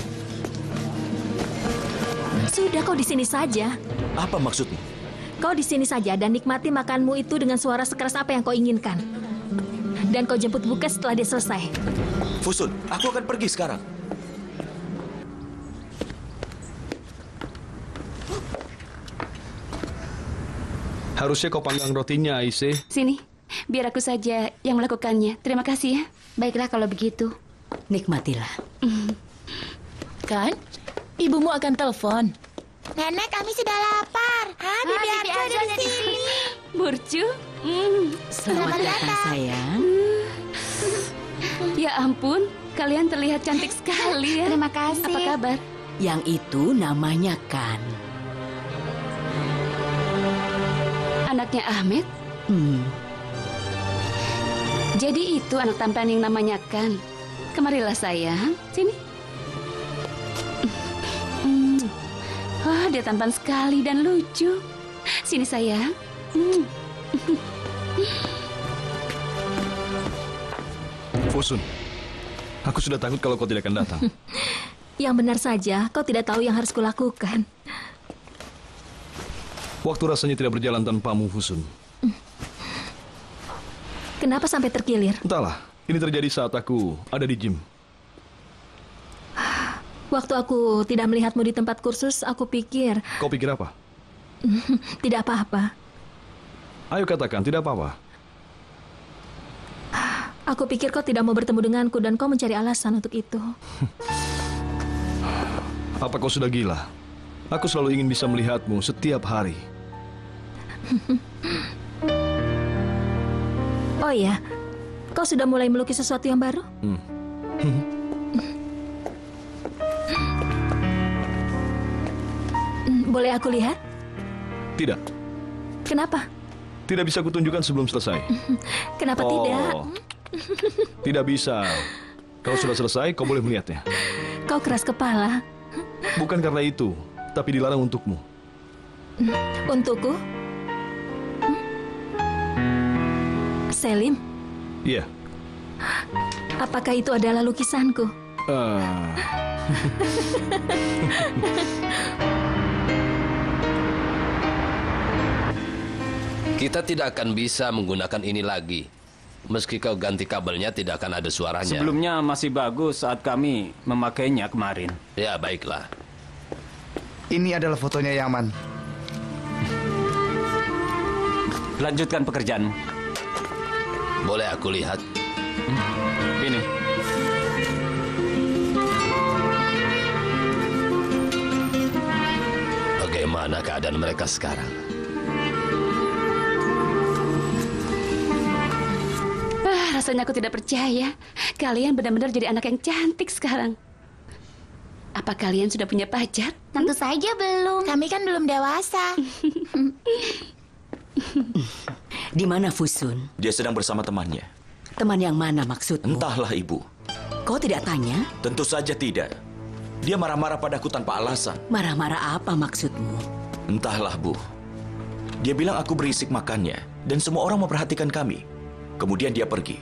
Speaker 3: Sudah, kau di sini saja.
Speaker 15: Apa maksudmu?
Speaker 3: Kau di sini saja dan nikmati makanmu itu dengan suara sekeras apa yang kau inginkan. Dan kau jemput buket setelah dia selesai.
Speaker 15: Fusun, aku akan pergi sekarang.
Speaker 14: Harusnya kau panggang rotinya, Aise.
Speaker 8: Sini, biar aku saja yang melakukannya. Terima kasih ya.
Speaker 13: Baiklah kalau begitu.
Speaker 12: Nikmatilah.
Speaker 11: Kan? Ibumu akan telepon.
Speaker 13: Nenek, kami sudah lapar. Bibi Arjo ada di sini.
Speaker 8: Burcu.
Speaker 12: Selamat datang, sayang.
Speaker 8: Ya ampun, kalian terlihat cantik sekali ya.
Speaker 13: Terima kasih.
Speaker 8: Apa kabar?
Speaker 12: Yang itu namanya Kan.
Speaker 8: Anaknya Ahmed? Jadi itu anak tampan yang namanya Kan. Kemarilah sayang, sini. Wah, dia tampan sekali dan lucu. Sini sayang.
Speaker 14: Fusun, aku sudah takut kalau kau tidak akan datang.
Speaker 3: Yang benar saja, kau tidak tahu yang harus kulakukan.
Speaker 14: Waktu rasanya tidak berjalan tanpamu, Fusun.
Speaker 3: Kenapa sampai terkilir?
Speaker 14: Entahlah, ini terjadi saat aku ada di gym.
Speaker 3: Waktu aku tidak melihatmu di tempat kursus, aku pikir...
Speaker 14: Kau pikir apa?
Speaker 3: Tidak apa-apa.
Speaker 14: Ayo katakan, tidak apa-apa.
Speaker 3: Aku pikir kau tidak mau bertemu denganku dan kau mencari alasan untuk itu.
Speaker 14: Apa kau sudah gila? Aku selalu ingin bisa melihatmu setiap hari.
Speaker 3: Oh iya, kau sudah mulai melukis sesuatu yang baru? Boleh aku lihat?
Speaker 14: Tidak.
Speaker 3: Kenapa?
Speaker 14: Tidak bisa kutunjukkan sebelum selesai.
Speaker 3: Kenapa tidak?
Speaker 14: Tidak bisa. Kalau sudah selesai, kau boleh melihatnya.
Speaker 3: Kau keras kepala.
Speaker 14: Bukan karena itu, tapi dilarang untukmu.
Speaker 3: Untukku? Selim?
Speaker 14: Iya.
Speaker 3: Apakah itu adalah lukisanku?
Speaker 10: Kita tidak akan bisa menggunakan ini lagi. Meski kau ganti kabelnya, tidak akan ada suaranya.
Speaker 5: Sebelumnya masih bagus saat kami memakainya kemarin.
Speaker 10: Ya, baiklah.
Speaker 16: Ini adalah fotonya, Yaman.
Speaker 5: Lanjutkan pekerjaanmu.
Speaker 10: Boleh aku lihat?
Speaker 5: Ini.
Speaker 10: Bagaimana keadaan mereka sekarang?
Speaker 8: Rasanya aku tidak percaya. Kalian benar-benar jadi anak yang cantik sekarang. Apa kalian sudah punya pacar?
Speaker 13: Tentu saja belum. Kami kan belum dewasa.
Speaker 12: Di mana Fusun?
Speaker 15: Dia sedang bersama temannya.
Speaker 12: Teman yang mana maksudmu?
Speaker 15: Entahlah, Ibu.
Speaker 12: Kau tidak tanya?
Speaker 15: Tentu saja tidak. Dia marah-marah padaku tanpa alasan.
Speaker 12: Marah-marah apa maksudmu?
Speaker 15: Entahlah, Bu. Dia bilang aku berisik makannya, dan semua orang memperhatikan kami. Kemudian dia pergi.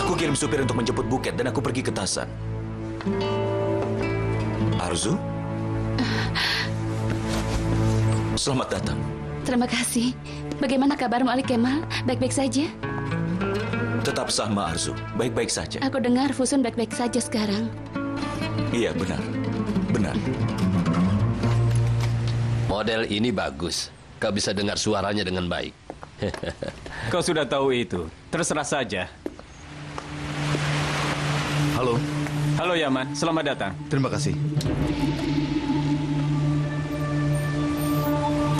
Speaker 15: Aku kirim supir untuk menjemput Buket dan aku pergi ke Tasan. Arzu? Selamat datang.
Speaker 8: Terima kasih. Bagaimana kabarmu, Ali Kemal? Baik-baik saja?
Speaker 15: Tetap sama, Arzu. Baik-baik saja.
Speaker 8: Aku dengar Fusun baik-baik saja sekarang.
Speaker 15: Iya, benar. Benar.
Speaker 10: Model ini bagus. Kau bisa dengar suaranya dengan baik.
Speaker 5: Kau sudah tahu itu. Terserah saja.
Speaker 1: Halo.
Speaker 5: Halo Yaman, selamat datang.
Speaker 1: Terima kasih.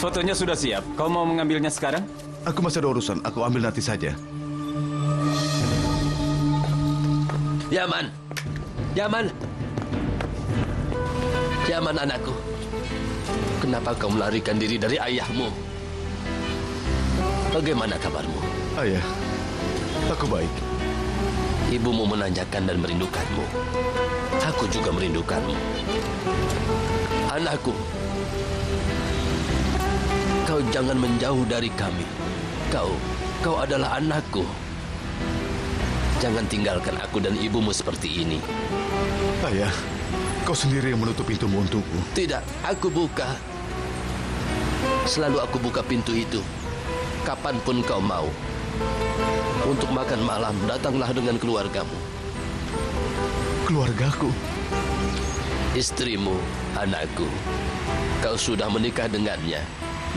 Speaker 5: Fotonya sudah siap. Kau mau mengambilnya sekarang?
Speaker 1: Aku masih ada urusan. Aku ambil nanti saja.
Speaker 10: Yaman. Yaman. Yaman anakku. Kenapa kau melarikan diri dari ayahmu? Bagaimana kabarmu?
Speaker 1: Ayah, aku baik.
Speaker 10: Ibumu menanyakan dan merindukanmu. Aku juga merindukanmu. Anakku, kau jangan menjauh dari kami. Kau adalah anakku. Jangan tinggalkan aku dan ibumu seperti ini.
Speaker 1: Ayah, kau sendiri yang menutup pintumu untukku.
Speaker 10: Tidak, aku buka. Selalu aku buka pintu itu. Kapanpun kau mau. Untuk makan malam, datanglah dengan keluargamu.
Speaker 1: Keluargaku?
Speaker 10: Istrimu, anakku. Kau sudah menikah dengannya.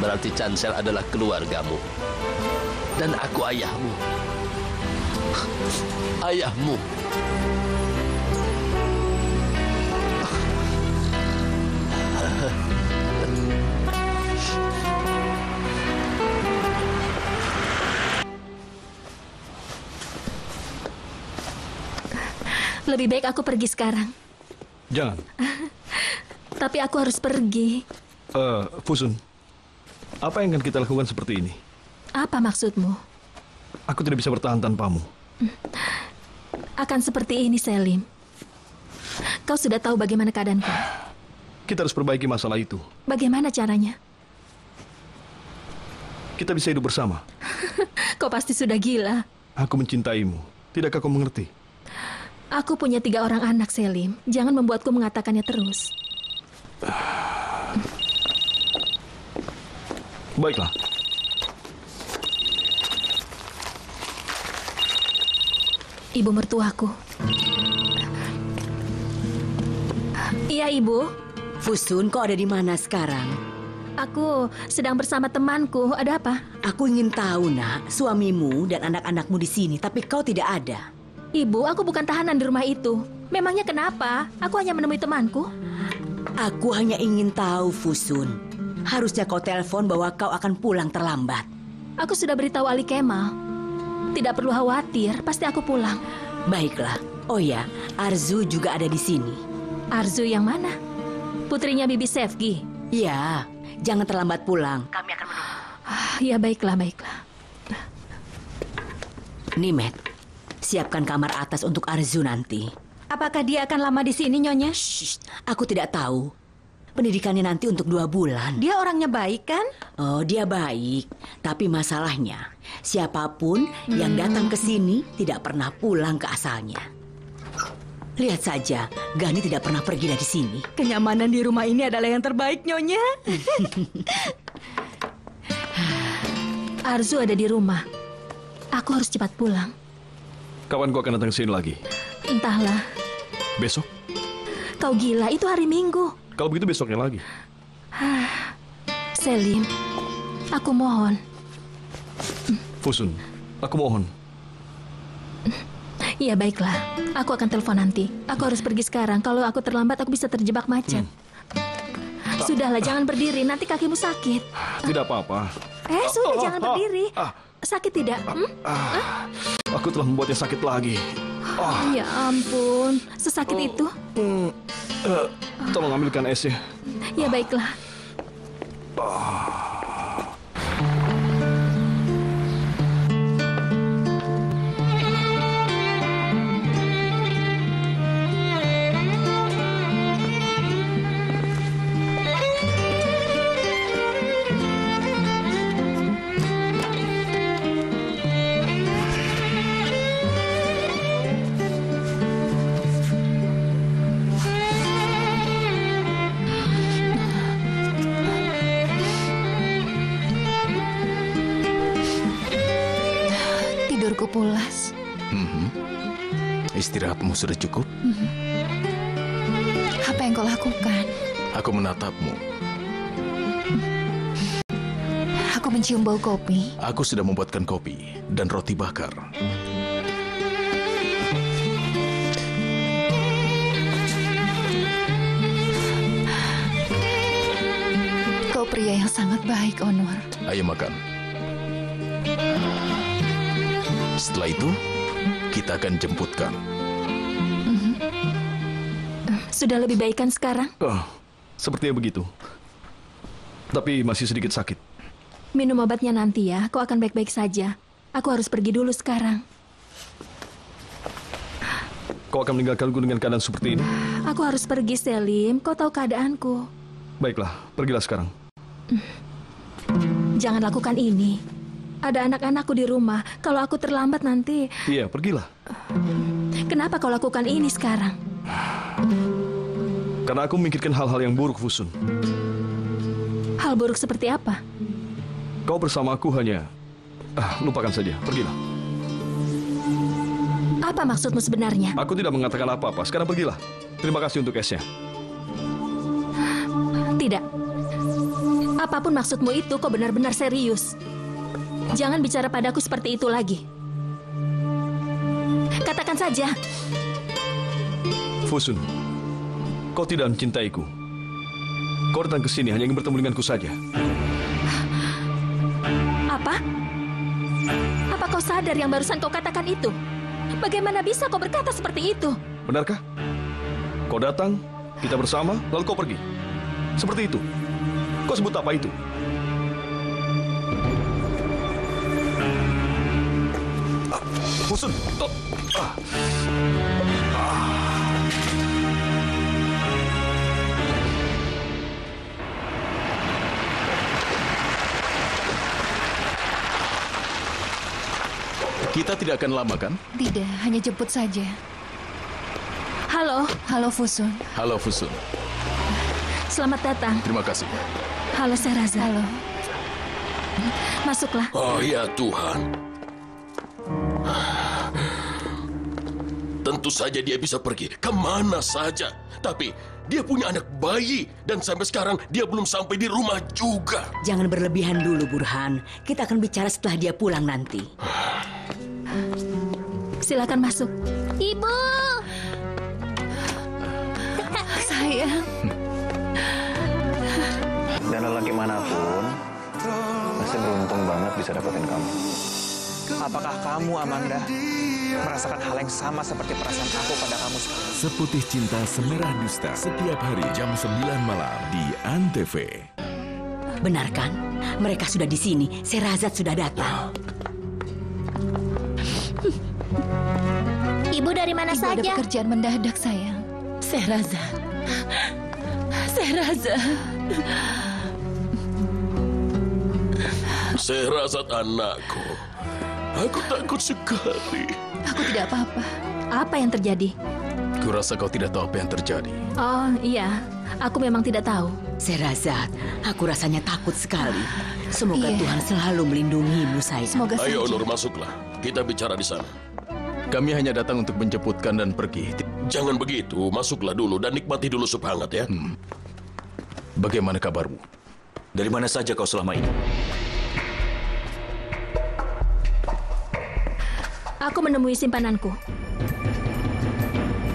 Speaker 10: Berarti Chancel adalah keluargamu. Dan aku ayahmu. Ayahmu.
Speaker 9: Lebih baik aku pergi sekarang.
Speaker 14: Jangan.
Speaker 9: Tapi aku harus pergi.
Speaker 14: Fusun, apa yang akan kita lakukan seperti ini?
Speaker 9: Apa maksudmu?
Speaker 14: Aku tidak bisa bertahan tanpamu.
Speaker 9: Akan seperti ini, Selim. Kau sudah tahu bagaimana keadaanku.
Speaker 14: Kita harus perbaiki masalah itu.
Speaker 9: Bagaimana caranya?
Speaker 14: Kita bisa hidup bersama.
Speaker 9: Kau pasti sudah gila.
Speaker 14: Aku mencintaimu. Tidakkah kau mengerti?
Speaker 9: Aku punya 3 orang anak, Selim. Jangan membuatku mengatakannya terus.
Speaker 14: Baiklah.
Speaker 9: Ibu mertuaku. Iya, Ibu.
Speaker 12: Fusun, kau ada di mana sekarang?
Speaker 9: Aku sedang bersama temanku. Ada apa?
Speaker 12: Aku ingin tahu, Nak. Suamimu dan anak-anakmu di sini, tapi kau tidak ada.
Speaker 9: Ibu, aku bukan tahanan di rumah itu. Memangnya kenapa? Aku hanya menemui temanku.
Speaker 12: Aku hanya ingin tahu, Fusun. Harusnya kau telepon bahwa kau akan pulang terlambat.
Speaker 9: Aku sudah beritahu Ali Kemal. Tidak perlu khawatir, pasti aku pulang.
Speaker 12: Baiklah. Oh ya, Arzu juga ada di sini.
Speaker 9: Arzu yang mana? Putrinya Bibi Sefgi?
Speaker 12: Ya, jangan terlambat pulang. Kami akan menunggu.
Speaker 9: Ya, baiklah, baiklah.
Speaker 12: Nimet, siapkan kamar atas untuk Arzu nanti.
Speaker 9: Apakah dia akan lama di sini, Nyonya?
Speaker 12: Shh, aku tidak tahu. Pendidikannya nanti untuk 2 bulan.
Speaker 9: Dia orangnya baik, kan?
Speaker 12: Oh, dia baik. Tapi masalahnya, siapapun yang datang ke sini tidak pernah pulang ke asalnya. Lihat saja, Gani tidak pernah pergi dari sini.
Speaker 9: Kenyamanan di rumah ini adalah yang terbaik, Nyonya. Arzu ada di rumah. Aku harus cepat pulang.
Speaker 14: Kapan kau akan datang ke sini lagi?
Speaker 9: Entahlah.
Speaker 14: Besok?
Speaker 9: Kau gila, itu hari Minggu.
Speaker 14: Kalau begitu besoknya lagi.
Speaker 9: Selim, aku mohon.
Speaker 14: Fusun, aku mohon.
Speaker 9: Iya, baiklah. Aku akan telepon nanti. Aku harus pergi sekarang. Kalau aku terlambat, aku bisa terjebak macet. Sudahlah, jangan berdiri. Nanti kakimu sakit.
Speaker 14: Tidak apa-apa.
Speaker 9: Sudah, jangan berdiri. Sakit tidak?
Speaker 14: Aku telah membuatnya sakit lagi.
Speaker 9: Ya ampun, sesakit itu?
Speaker 14: Tolong ambilkan esnya.
Speaker 9: Ya, baiklah. Tidurku pulas.
Speaker 6: Istirahatmu sudah cukup?
Speaker 3: Apa yang kau lakukan?
Speaker 6: Aku menatapmu.
Speaker 3: Aku mencium bau kopi.
Speaker 6: Aku sudah membuatkan kopi dan roti bakar.
Speaker 3: Kau pria yang sangat baik, Onur.
Speaker 6: Ayo makan. Setelah itu, kita akan jemputkan.
Speaker 9: Sudah lebih baik kan sekarang?
Speaker 14: Sepertinya begitu. Tapi masih sedikit sakit.
Speaker 9: Minum obatnya nanti ya. Kau akan baik-baik saja. Aku harus pergi dulu sekarang.
Speaker 14: Kau akan meninggalkanku dengan keadaan seperti ini?
Speaker 9: Aku harus pergi, Selim. Kau tahu keadaanku.
Speaker 14: Baiklah, pergilah sekarang.
Speaker 9: Jangan lakukan ini. Ada anak-anakku di rumah. Kalau aku terlambat nanti...
Speaker 14: Iya, pergilah.
Speaker 9: Kenapa kau lakukan ini sekarang?
Speaker 14: Karena aku memikirkan hal-hal yang buruk, Fusun.
Speaker 9: Hal buruk seperti apa?
Speaker 14: Kau bersama aku hanya... lupakan saja, pergilah.
Speaker 9: Apa maksudmu sebenarnya?
Speaker 14: Aku tidak mengatakan apa-apa. Sekarang pergilah. Terima kasih untuk esnya.
Speaker 9: Tidak. Apapun maksudmu itu, kau benar-benar serius. Jangan bicara padaku seperti itu lagi. Katakan saja.
Speaker 14: Fusun, kau tidak mencintaiku. Kau datang ke sini hanya ingin bertemu denganku saja.
Speaker 9: Apa? Apa kau sadar yang barusan kau katakan itu? Bagaimana bisa kau berkata seperti itu?
Speaker 14: Benarkah? Kau datang, kita bersama, lalu kau pergi. Seperti itu. Kau sebut apa itu? Fusun, stop.
Speaker 6: Kita tidak akan lama, kan?
Speaker 3: Tidak, hanya jemput saja.
Speaker 9: Halo.
Speaker 3: Halo, Fusun.
Speaker 6: Halo, Fusun.
Speaker 9: Selamat datang.
Speaker 6: Terima kasih.
Speaker 9: Halo, Sehrazad.
Speaker 3: Halo.
Speaker 9: Masuklah.
Speaker 4: Oh ya Tuhan. Tentu saja dia bisa pergi kemana saja. Tapi dia punya anak bayi. Dan sampai sekarang dia belum sampai di rumah juga.
Speaker 12: Jangan berlebihan dulu, Burhan. Kita akan bicara setelah dia pulang nanti.
Speaker 9: Silakan masuk.
Speaker 13: Ibu!
Speaker 3: Sayang.
Speaker 17: Dan lelaki manapun masih beruntung banget bisa dapetin kamu. Apakah kamu, Amanda, merasakan hal yang sama seperti perasaan aku pada kamu sekarang?
Speaker 18: Seputih Cinta Semerah Dusta setiap hari jam 9 malam di ANTV.
Speaker 12: Benar kan? Mereka sudah di sini. Sehrazad sudah datang.
Speaker 13: Ibu dari mana
Speaker 3: Ibu
Speaker 13: saja?
Speaker 3: ada pekerjaan mendadak, sayang.
Speaker 11: Sehrazad. Sehrazad.
Speaker 4: Sehrazad anakku. Aku takut sekali.
Speaker 3: Aku tidak apa-apa.
Speaker 9: Apa yang terjadi?
Speaker 6: Kurasa kau tidak tahu apa yang terjadi.
Speaker 9: Oh, iya. Aku memang tidak tahu.
Speaker 12: Sehrazad, aku rasanya takut sekali. Semoga
Speaker 3: Iya.
Speaker 12: Tuhan selalu melindungimu, sayang.
Speaker 3: Semoga
Speaker 4: Ayo,
Speaker 3: saja.
Speaker 4: Onur, masuklah. Kita bicara di sana.
Speaker 6: Kami hanya datang untuk menjemputkan dan pergi.
Speaker 4: Jangan begitu. Masuklah dulu dan nikmati dulu sup hangat ya.
Speaker 6: Bagaimana kabarmu?
Speaker 15: Dari mana saja kau selama ini?
Speaker 9: Aku menemui simpananku.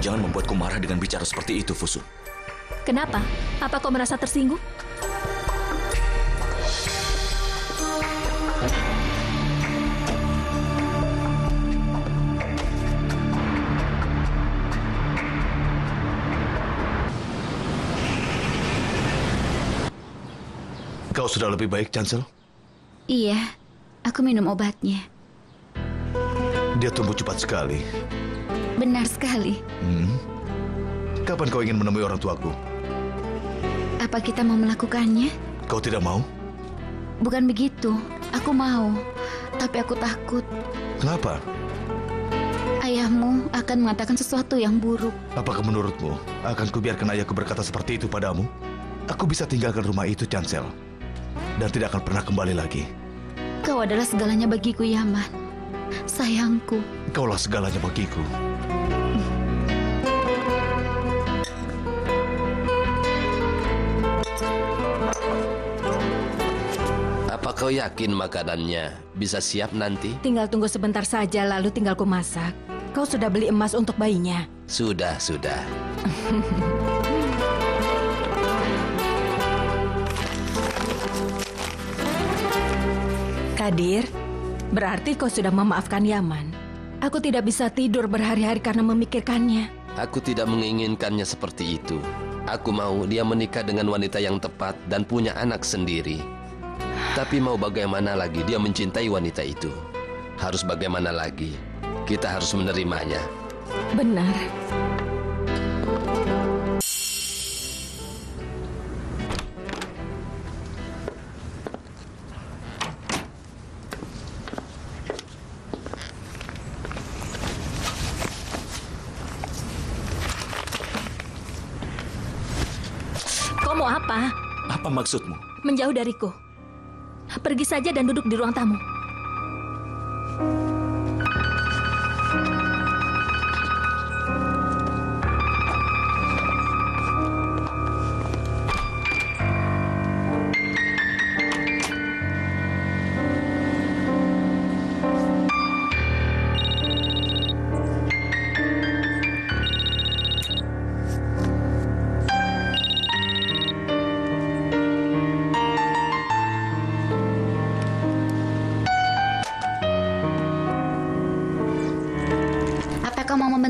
Speaker 15: Jangan membuatku marah dengan bicara seperti itu, Fusun.
Speaker 9: Kenapa? Apa kau merasa tersinggung?
Speaker 1: Kau sudah lebih baik, Chancel?
Speaker 8: Iya, aku minum obatnya.
Speaker 1: Dia tumbuh cepat sekali.
Speaker 8: Benar sekali.
Speaker 1: Kapan kau ingin menemui orang tuaku?
Speaker 8: Apa kita mau melakukannya?
Speaker 1: Kau tidak mau?
Speaker 8: Bukan begitu. Aku mau. Tapi aku takut.
Speaker 1: Kenapa?
Speaker 8: Ayahmu akan mengatakan sesuatu yang buruk.
Speaker 1: Apakah menurutmu akan kubiarkan ayahku berkata seperti itu padamu? Aku bisa tinggalkan rumah itu, Chancel. Dan tidak akan pernah kembali lagi.
Speaker 8: Kau adalah segalanya bagiku, Yaman. Sayangku.
Speaker 1: Kaulah segalanya bagiku.
Speaker 10: Apa kau yakin makanannya bisa siap nanti?
Speaker 3: Tinggal tunggu sebentar saja, lalu tinggal ku masak. Kau sudah beli emas untuk bayinya?
Speaker 10: Sudah.
Speaker 3: Kadir, berarti kau sudah memaafkan Yaman. Aku tidak bisa tidur berhari-hari karena memikirkannya.
Speaker 10: Aku tidak menginginkannya seperti itu. Aku mau dia menikah dengan wanita yang tepat dan punya anak sendiri. Tapi mau bagaimana lagi dia mencintai wanita itu? Harus bagaimana lagi? Kita harus menerimanya.
Speaker 3: Benar.
Speaker 9: Kau mau apa?
Speaker 15: Apa maksudmu?
Speaker 9: Menjauh dariku. Pergi saja dan duduk di ruang tamu.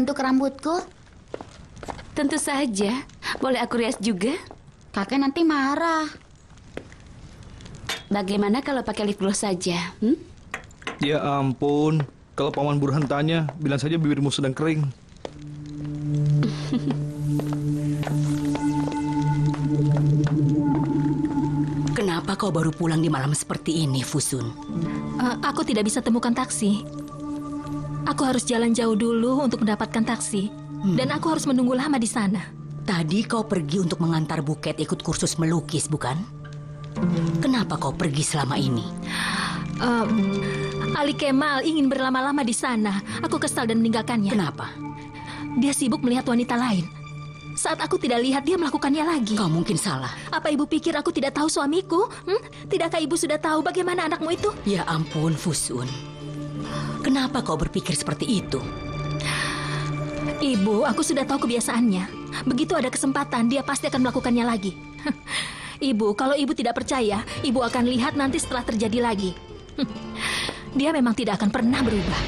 Speaker 13: untuk rambutku?
Speaker 8: Tentu saja. Boleh aku rias juga?
Speaker 13: Kakek nanti marah.
Speaker 8: Bagaimana kalau pakai lip gloss saja?
Speaker 14: Ya ampun, kalau Paman Burhan tanya, bilang saja bibirmu sedang kering.
Speaker 12: Kenapa kau baru pulang di malam seperti ini, Fusun?
Speaker 9: Aku tidak bisa temukan taksi. Aku harus jalan jauh dulu untuk mendapatkan taksi. Dan aku harus menunggu lama di sana.
Speaker 12: Tadi kau pergi untuk mengantar Buket ikut kursus melukis, bukan? Kenapa kau pergi selama ini?
Speaker 9: Ali Kemal ingin berlama-lama di sana. Aku kesal dan meninggalkannya.
Speaker 12: Kenapa?
Speaker 9: Dia sibuk melihat wanita lain. Saat aku tidak lihat, dia melakukannya lagi.
Speaker 12: Kau mungkin salah.
Speaker 9: Apa ibu pikir aku tidak tahu suamiku? Tidakkah ibu sudah tahu bagaimana anakmu itu?
Speaker 12: Ya ampun, Fusun. Kenapa kau berpikir seperti itu?
Speaker 9: Ibu, aku sudah tahu kebiasaannya. Begitu ada kesempatan, dia pasti akan melakukannya lagi. Ibu, kalau ibu tidak percaya, ibu akan lihat nanti setelah terjadi lagi. Dia memang tidak akan pernah berubah.